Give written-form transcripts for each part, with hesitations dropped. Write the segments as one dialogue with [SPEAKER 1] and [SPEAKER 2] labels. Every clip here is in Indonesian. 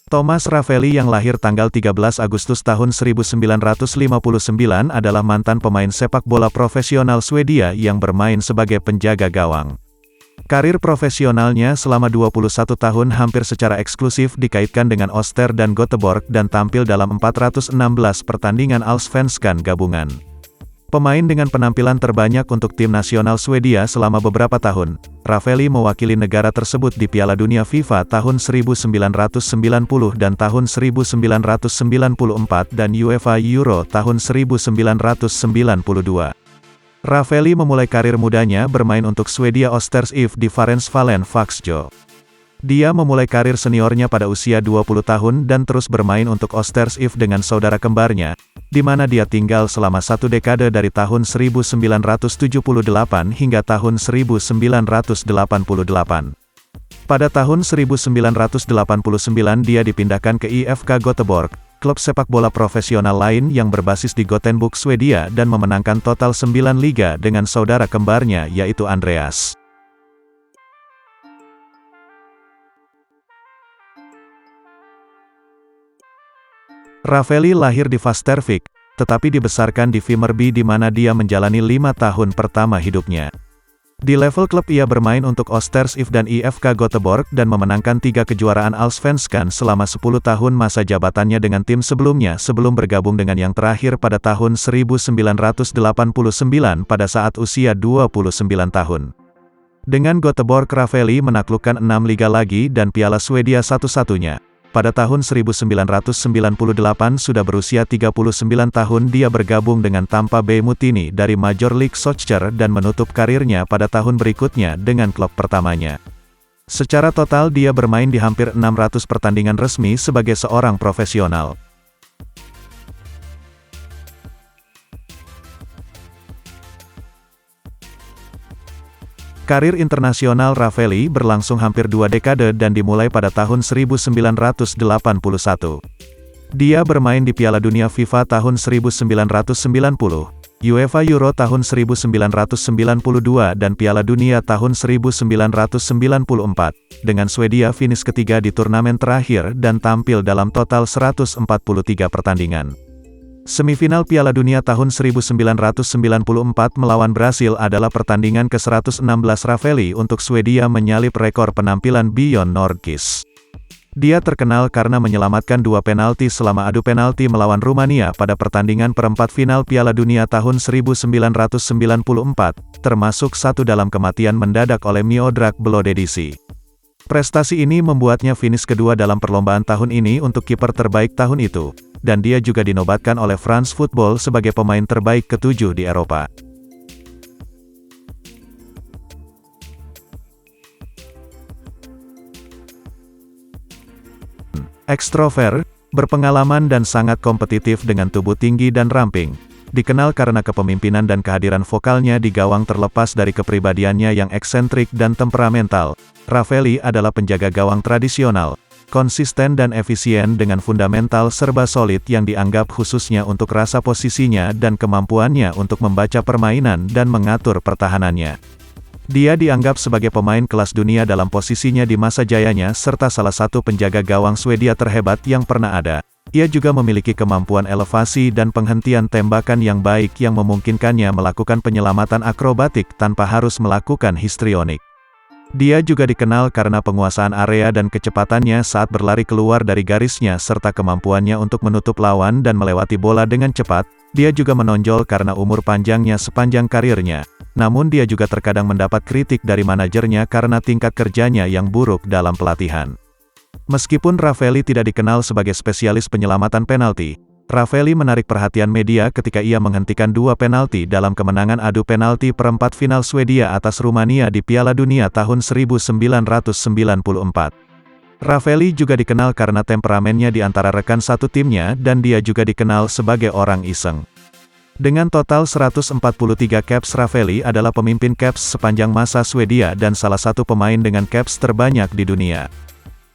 [SPEAKER 1] Thomas Ravelli yang lahir tanggal 13 Agustus tahun 1959 adalah mantan pemain sepak bola profesional Swedia yang bermain sebagai penjaga gawang. Karir profesionalnya selama 21 tahun hampir secara eksklusif dikaitkan dengan Öster dan Göteborg dan tampil dalam 416 pertandingan Allsvenskan gabungan. Pemain dengan penampilan terbanyak untuk tim nasional Swedia selama beberapa tahun, Ravelli mewakili negara tersebut di Piala Dunia FIFA tahun 1990 dan tahun 1994 dan UEFA Euro tahun 1992. Ravelli memulai karir mudanya bermain untuk Swedia Östers IF di Färjestad Faxjo. Dia memulai karir seniornya pada usia 20 tahun dan terus bermain untuk Östers IF dengan saudara kembarnya, di mana dia tinggal selama satu dekade dari tahun 1978 hingga tahun 1988. Pada tahun 1989 dia dipindahkan ke IFK Göteborg, klub sepak bola profesional lain yang berbasis di Gothenburg, Swedia dan memenangkan total 9 liga dengan saudara kembarnya yaitu Andreas. Ravelli lahir di Västervik, tetapi dibesarkan di Vimmerby di mana dia menjalani 5 tahun pertama hidupnya. Di level klub ia bermain untuk Östers IF dan IFK Göteborg dan memenangkan 3 kejuaraan Allsvenskan selama 10 tahun masa jabatannya dengan tim sebelumnya sebelum bergabung dengan yang terakhir pada tahun 1989 pada saat usia 29 tahun. Dengan Göteborg Ravelli menaklukkan 6 liga lagi dan Piala Swedia satu-satunya. Pada tahun 1998 sudah berusia 39 tahun dia bergabung dengan Tampa Bay Mutiny dari Major League Soccer dan menutup karirnya pada tahun berikutnya dengan klub pertamanya. Secara total dia bermain di hampir 600 pertandingan resmi sebagai seorang profesional. Karir internasional Ravelli berlangsung hampir 2 dekade dan dimulai pada tahun 1981. Dia bermain di Piala Dunia FIFA tahun 1990, UEFA Euro tahun 1992 dan Piala Dunia tahun 1994, dengan Swedia finish ketiga di turnamen terakhir dan tampil dalam total 143 pertandingan. Semifinal Piala Dunia tahun 1994 melawan Brasil adalah pertandingan ke-116 Ravelli untuk Swedia menyalip rekor penampilan Björn Nordqvist. Dia terkenal karena menyelamatkan 2 penalti selama adu penalti melawan Rumania pada pertandingan perempat final Piala Dunia tahun 1994, termasuk satu dalam kematian mendadak oleh Miodrag Blodedici. Prestasi ini membuatnya finish kedua dalam perlombaan tahun ini untuk kiper terbaik tahun itu, dan dia juga dinobatkan oleh France Football sebagai pemain terbaik ke-7 di Eropa. Ekstrovert, berpengalaman dan sangat kompetitif dengan tubuh tinggi dan ramping. Dikenal karena kepemimpinan dan kehadiran vokalnya di gawang terlepas dari kepribadiannya yang eksentrik dan temperamental. Ravelli adalah penjaga gawang tradisional, konsisten dan efisien dengan fundamental serba solid yang dianggap khususnya untuk rasa posisinya dan kemampuannya untuk membaca permainan dan mengatur pertahanannya. Dia dianggap sebagai pemain kelas dunia dalam posisinya di masa jayanya serta salah satu penjaga gawang Swedia terhebat yang pernah ada. Ia juga memiliki kemampuan elevasi dan penghentian tembakan yang baik yang memungkinkannya melakukan penyelamatan akrobatik tanpa harus melakukan histrionik. Dia juga dikenal karena penguasaan area dan kecepatannya saat berlari keluar dari garisnya serta kemampuannya untuk menutup lawan dan melewati bola dengan cepat. Dia juga menonjol karena umur panjangnya sepanjang karirnya. Namun dia juga terkadang mendapat kritik dari manajernya karena tingkat kerjanya yang buruk dalam pelatihan. Meskipun Ravelli tidak dikenal sebagai spesialis penyelamatan penalti, Ravelli menarik perhatian media ketika ia menghentikan 2 penalti dalam kemenangan adu penalti perempat final Swedia atas Rumania di Piala Dunia tahun 1994. Ravelli juga dikenal karena temperamennya di antara rekan satu timnya dan dia juga dikenal sebagai orang iseng. Dengan total 143 caps, Ravelli adalah pemimpin caps sepanjang masa Swedia dan salah satu pemain dengan caps terbanyak di dunia.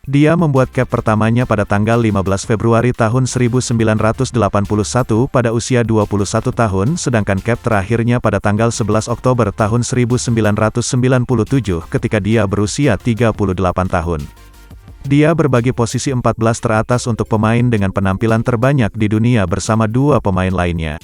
[SPEAKER 1] Dia membuat cap pertamanya pada tanggal 15 Februari tahun 1981 pada usia 21 tahun sedangkan cap terakhirnya pada tanggal 11 Oktober tahun 1997 ketika dia berusia 38 tahun. Dia berbagi posisi 14 teratas untuk pemain dengan penampilan terbanyak di dunia bersama dua pemain lainnya.